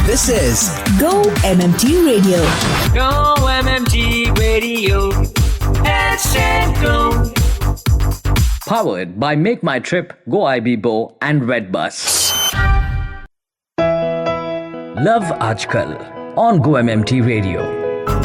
This is Go MMT Radio. Go MMT Radio. Let's go. Powered by Make My Trip, Go IB-Bo and Redbus. Love Aajkal on Go MMT Radio.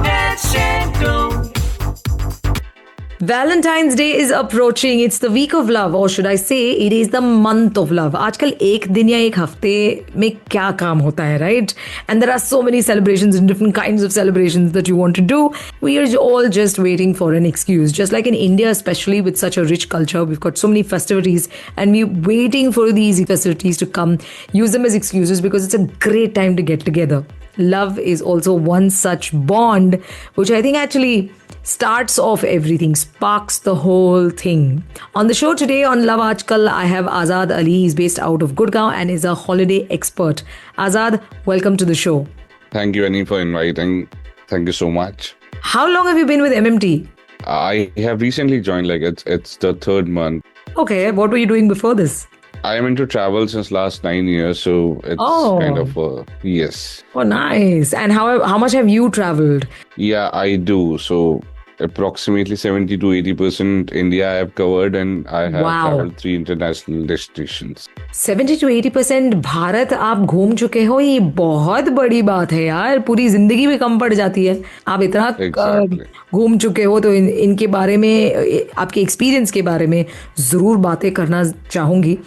Let's go. Valentine's Day is approaching. It's the week of love, or should I say, it is the month of love. आजकल एक दिन या एक हफ्ते में क्या काम होता है, right? And there are so many celebrations and different kinds of celebrations that you want to do. We are all just waiting for an excuse. Just like in India, especially with such a rich culture, we've got so many festivities, and we're waiting for these festivities to come. Use them as excuses because it's a great time to get together. Love is also one such bond, which I think actually starts off everything, sparks the whole thing. On the show today on Love Aajkal, I have Azad Ali. He's based out of Gurgaon and is a holiday expert. Azad, welcome to the show. Thank you, Annie, for inviting. Thank you so much. How long have you been with MMT? I have recently joined, it's the third month. Okay, what were you doing before this? I am into travel since last 9 years, so it's kind of yes. Oh, nice. And how much have you traveled? Yeah, I do. So approximately 70 to 80% India I have covered, and I have traveled 3 international destinations. 70 to 80% Bharat आप घूम चुके हो, ये बहुत बड़ी बात है यार. पूरी जिंदगी में कम पड़ जाती है. आप इतना घूम चुके हो, तो इनके बारे में, आपके एक्सपीरियंस के बारे में जरूर बातें करना चाहूंगी.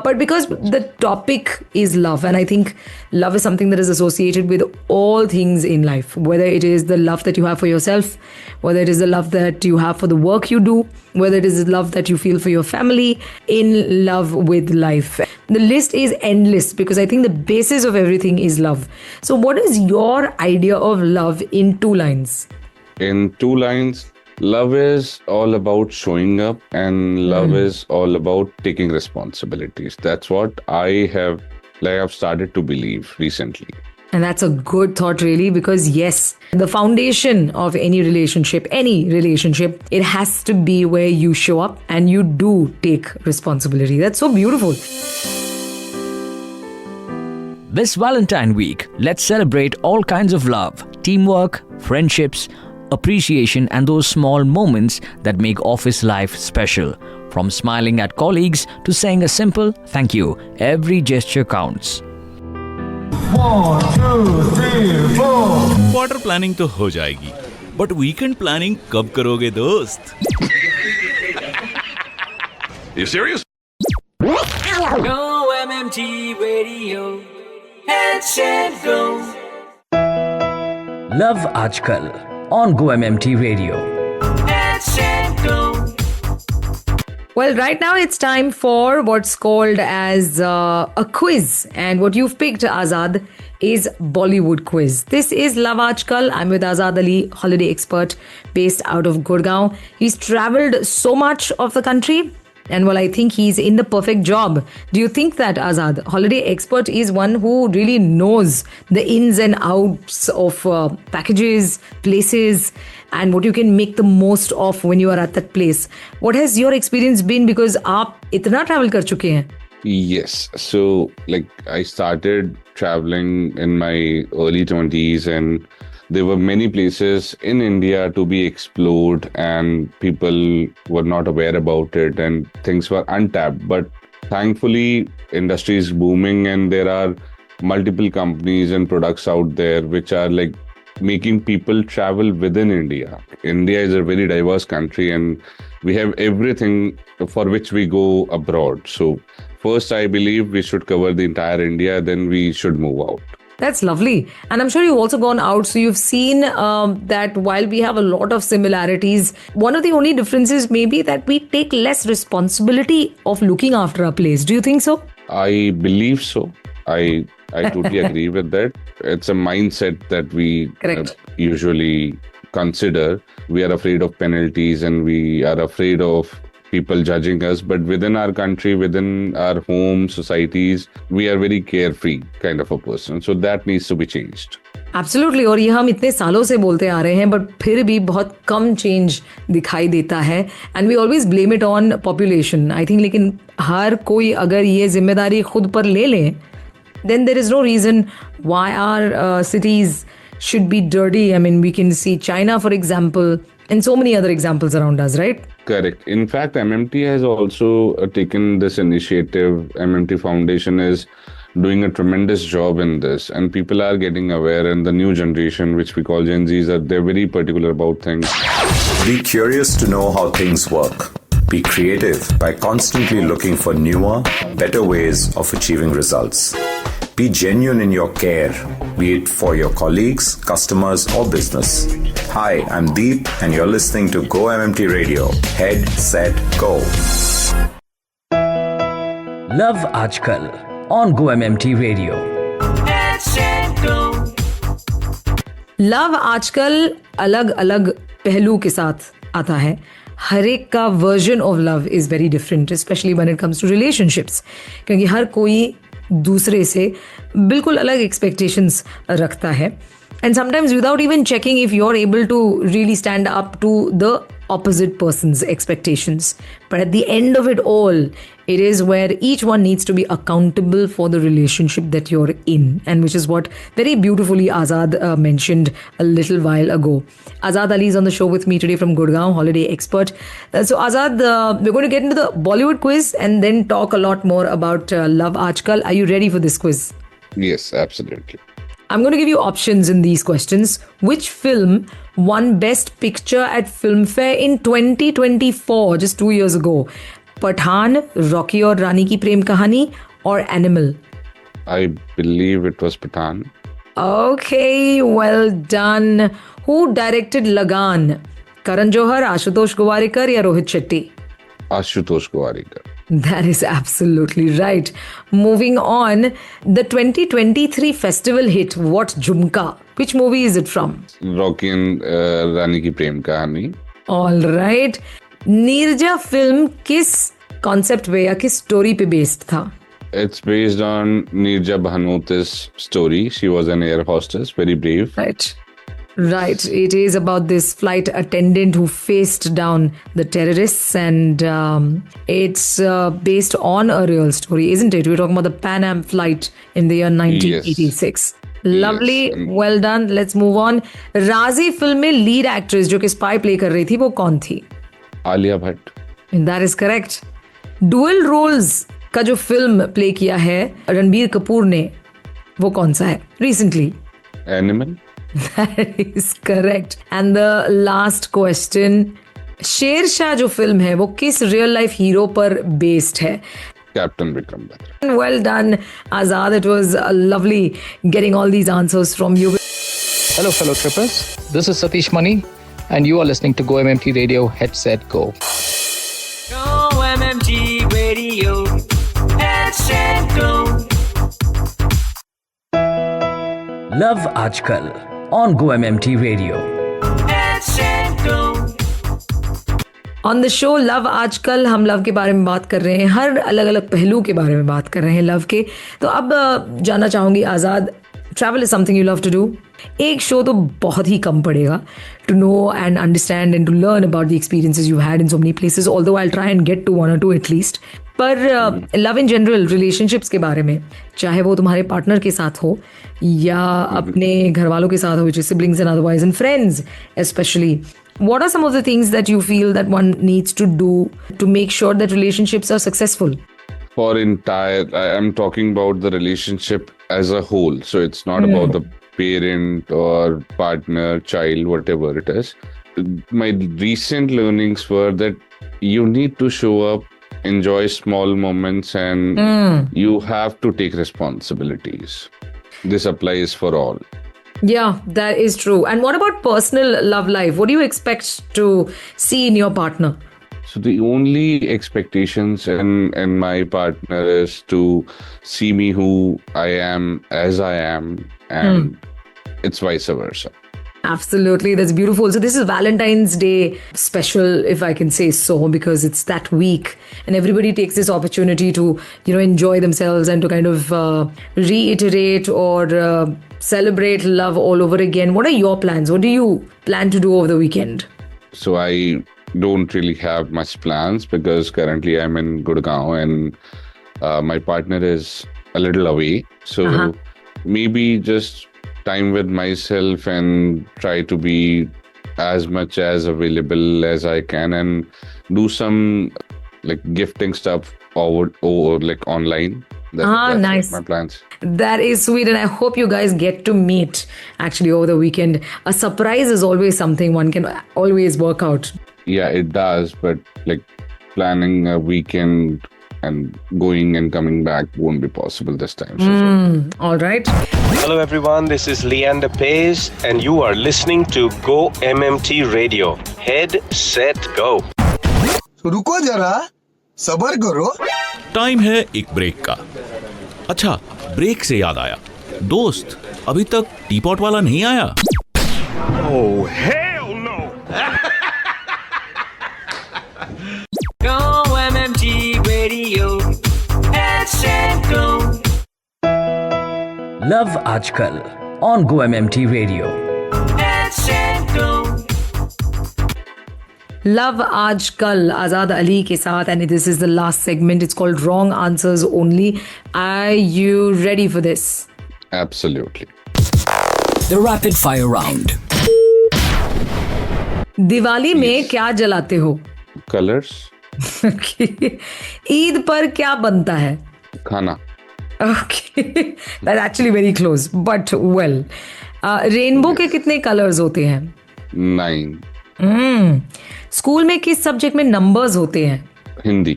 But because the topic is love, and I think love is something that is associated with all things in life, whether it is the love that you have for yourself, whether it is the love that you have for the work you do, whether it is the love that you feel for your family, in love with life. The list is endless because I think the basis of everything is love. So what is your idea of love in 2 lines? In 2 lines, love is all about showing up, and love is all about taking responsibilities. That's what I've started to believe recently. And that's a good thought, really, because yes, the foundation of any relationship, it has to be where you show up and you do take responsibility. That's so beautiful. This Valentine week, let's celebrate all kinds of love, teamwork, friendships, appreciation, and those small moments that make office life special. From smiling at colleagues to saying a simple thank you, every gesture counts. 1, 2, 3, 4. Quarter planning तो हो जाएगी, but weekend planning कब करोगे दोस्त? You serious? Go MMT Radio. Let's go. Love Aajkal on Go MMT Radio. Let's go. Well, right now it's time for what's called as a quiz. And what you've picked, Azad, is Bollywood quiz. This is Love Aajkal. I'm with Azad Ali, holiday expert based out of Gurgaon. He's traveled so much of the country. And well, I think he's in the perfect job. Do you think that, Azad? Holiday expert is one who really knows the ins and outs of packages, places, and what you can make the most of when you are at that place. What has your experience been? Because आप इतना travel कर चुके हैं. Yes. So, I started traveling in my early 20s, and there were many places in India to be explored, and people were not aware about it, and things were untapped. But thankfully, industry is booming, and there are multiple companies and products out there which are making people travel within India. India is a very diverse country, and we have everything for which we go abroad. So first, I believe we should cover the entire India, then we should move out. That's lovely. And I'm sure you've also gone out. So you've seen that while we have a lot of similarities, one of the only differences may be that we take less responsibility of looking after our place. Do you think so? I believe so. I totally agree with that. It's a mindset that we usually consider. We are afraid of penalties, and we are afraid of people judging us. But within our country, within our home, societies, we are very carefree kind of a person. So that needs to be changed. Absolutely. और ये हम इतने सालों से बोलते आ रहे हैं, but फिर भी बहुत कम चेंज दिखाई देता है. And we always blame it on population, I think. लेकिन हर कोई अगर ये जिम्मेदारी खुद पर ले लें, then there is no reason why our cities should be dirty. I mean, we can see China, for example, and so many other examples around us, right? Correct. In fact, MMT has also taken this initiative. MMT Foundation is doing a tremendous job in this, and people are getting aware. And the new generation, which we call Gen Zs, they're very particular about things. Be curious to know how things work. Be creative by constantly looking for newer, better ways of achieving results. Be genuine in your care, be it for your colleagues, customers, or business. Hi, I'm Deep, and you're listening to Go MMT Radio. Head, set, go. Love Aajkal on Go MMT Radio. Head, set, go. Love आजकल अलग अलग पहलू के साथ आता है. हर एक का version of love is very different, specially when it comes to relationships, क्योंकि हर कोई दूसरे से बिल्कुल अलग एक्सपेक्टेशंस रखता है. And sometimes without even checking if you are able to really stand up to the opposite person's expectations. But at the end of it all, it is where each one needs to be accountable for the relationship that you're in, and which is what very beautifully Azad mentioned a little while ago. Azad Ali is on the show with me today from Gurgaon, holiday expert. So Azad, we're going to get into the Bollywood quiz and then talk a lot more about Love Aajkal. Are you ready for this quiz? Yes, absolutely. I'm going to give you options in these questions. Which film won Best Picture at Filmfare in 2024, just 2 years ago? Pathaan, Rocky और रानी की प्रेम कहानी, or Animal? I believe it was Pathaan. Okay, well done. Who directed Lagan? Karan Johar, Ashutosh Gowarikar या Rohit Shetty? Ashutosh Gowarikar. That is absolutely right. Moving on, the 2023 festival hit, What Jhumka? Which movie is it from? Rocky and Rani Ki Prem Kahani. All right. Neerja film किस concept पे या किस story पे based था? It's based on Neerja Bhanot's story. She was an air hostess, very brave. Right. It is about this flight attendant who faced down the terrorists, and it's based on a real story, isn't it? We're talking about the Pan Am flight in the year 1986. Lovely. Yes. Well done. Let's move on. राजी film में lead actress जो कि spy play कर रही थी, वो कौन थी? Alia Bhatt. That is correct. Dual roles का जो फिल्म प्ले किया है रणबीर कपूर ने, वो कौन सा है recently? Animal. That is correct. And the last question, Shershaah जो फिल्म है वो किस रियल लाइफ हीरो पर बेस्ड है? Captain Vikram Batra. Well done, Azad. It was lovely getting all these answers from you. Hello, fellow trippers. This is Satish Mani, and you are listening to Go MMT Radio. Head, set, go. Go MMG Radio. Head, set, go. Love Aajkal on Go MMT Radio. Head, set, go. On the show love आजकल हम love के बारे में बात कर रहे हैं, हर अलग अलग पहलू के बारे में बात कर रहे हैं लव के. तो अब जानना चाहूंगी Azad, travel is something you love to do. एक शो तो बहुत ही कम पड़ेगा to know and understand and to learn about the experiences you had in so many places, although I will try and get to one और two at least. पर love in general, relationships के बारे में, चाहे वो तुम्हारे पार्टनर के साथ हो या अपने घर वालों के साथ हो, which is siblings and otherwise and friends specially, what are some of the things that you feel that one needs to do to make sure that relationships are successful? I'm talking about the relationship as a whole. So it's not about the parent or partner, child, whatever it is. My recent learnings were that you need to show up, enjoy small moments, and you have to take responsibilities. This applies for all. Yeah, that is true. And what about personal love life? What do you expect to see in your partner? So the only expectations in my partner is to see me who I am as I am, and it's vice versa. Absolutely, that's beautiful. So this is Valentine's Day special, if I can say so, because it's that week and everybody takes this opportunity to, enjoy themselves and to kind of reiterate or celebrate love all over again. What are your plans? What do you plan to do over the weekend? So I don't really have much plans because currently I'm in Gurgaon and my partner is a little away. So maybe just time with myself and try to be as much as available as I can and do some like gifting stuff or like online. That's nice. my plans. That is sweet, and I hope you guys get to meet actually over the weekend. A surprise is always something one can always work out. Yeah, it does, but like planning a weekend and going and coming back won't be possible this time. So All right. Hello everyone, this is Leander Pace and you are listening to Go MMT Radio. Head, set, go. रुको जरा सबर करो time है एक break का। अच्छा, break से याद आया, दोस्त अभी तक टी पॉट वाला नहीं आया। Oh, hell no! Go MMT Radio. Let's go. Love Aajkal on Go MMT Radio. Let's go. Love Aajkal Azad Ali के साथ, and this is the last segment. It's called wrong answers only. Are you ready for this? absolutely. The rapid fire round. Diwali में क्या जलाते हो? Colors, Eid पर क्या बनता है? khana, okay, that's actually very close but well. Rainbow के कितने कलर्स होते हैं? 9, स्कूल में किस सब्जेक्ट में नंबर्स होते हैं? Hindi,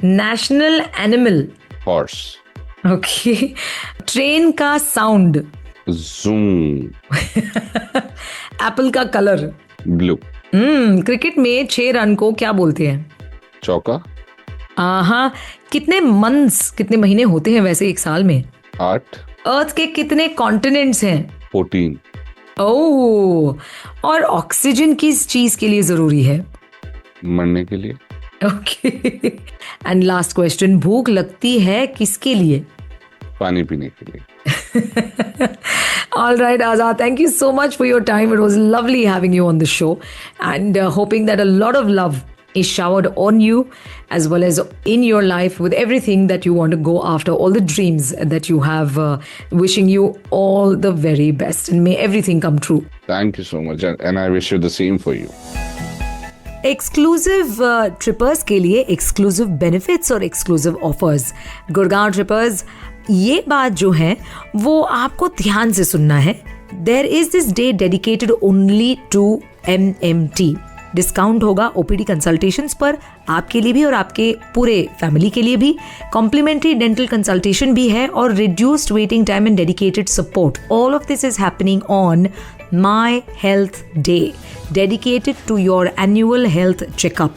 national animal? horse, okay. Train का साउंड? zoom, एप्पल का कलर? blue, क्रिकेट में 6 रन को क्या बोलते हैं? chauka, कितने मंथ्स, कितने महीने होते हैं वैसे एक साल में? 8, अर्थ के कितने कॉन्टिनेंट्स हैं? 14, ओह, और ऑक्सीजन किस चीज के लिए जरूरी है? मरने के लिए. ओके. एंड लास्ट क्वेश्चन, भूख लगती है किसके लिए? पानी पीने के लिए. All right, Azad, thank you so much for your time. It was lovely having you on the show, and hoping that a lot of love is showered on you as well as in your life with everything that you want to go after, all the dreams that you have. Wishing you all the very best and may everything come true. Thank you so much, and I wish you the same for you. Exclusive trippers के लिए exclusive benefits और exclusive offers. Gurgaon trippers, ये बात जो है वो आपको ध्यान से सुनना है. There is this day dedicated only to MMT. Discount होगा ओपीडी कंसल्टेशंस पर, आपके लिए भी और आपके पूरे फैमिली के लिए भी. कॉम्प्लीमेंट्री डेंटल कंसल्टेशन भी है और reduced waiting time and dedicated support. All of this is happening on my health day, dedicated to your annual health checkup.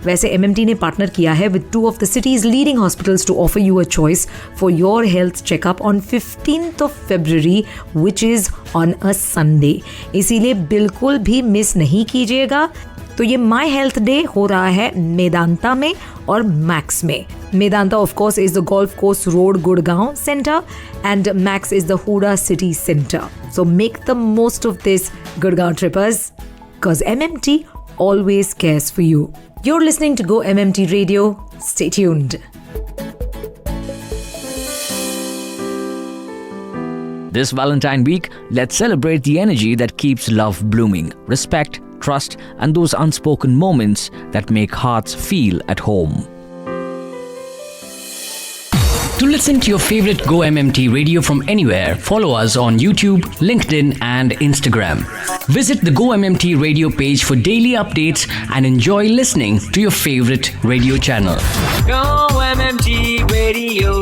वैसे MMT ने पार्टनर किया है with 2 of the city's leading hospitals to offer you a choice for your health checkup on 15th of February, which is on a Sunday. इसीलिए बिल्कुल भी miss नहीं कीजिएगा. तो ये माई हेल्थ डे हो रहा है मेदांता में और मैक्स में. Medanta of course is the golf course road Gurgaon centre and Max is the HUDA city centre. So make the most of this, Gurgaon trippers, because MMT always cares for you. You're listening to Go MMT Radio. Stay tuned. This Valentine week, let's celebrate the energy that keeps love blooming. Respect, trust, and those unspoken moments that make hearts feel at home. To listen to your favorite Go MMT radio from anywhere, follow us on YouTube, LinkedIn, and Instagram. Visit the Go MMT radio page for daily updates and enjoy listening to your favorite radio channel. Go MMT Radio.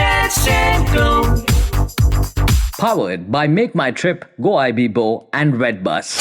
Let's go. Powered by Make My Trip, Go IBBO, and Redbus.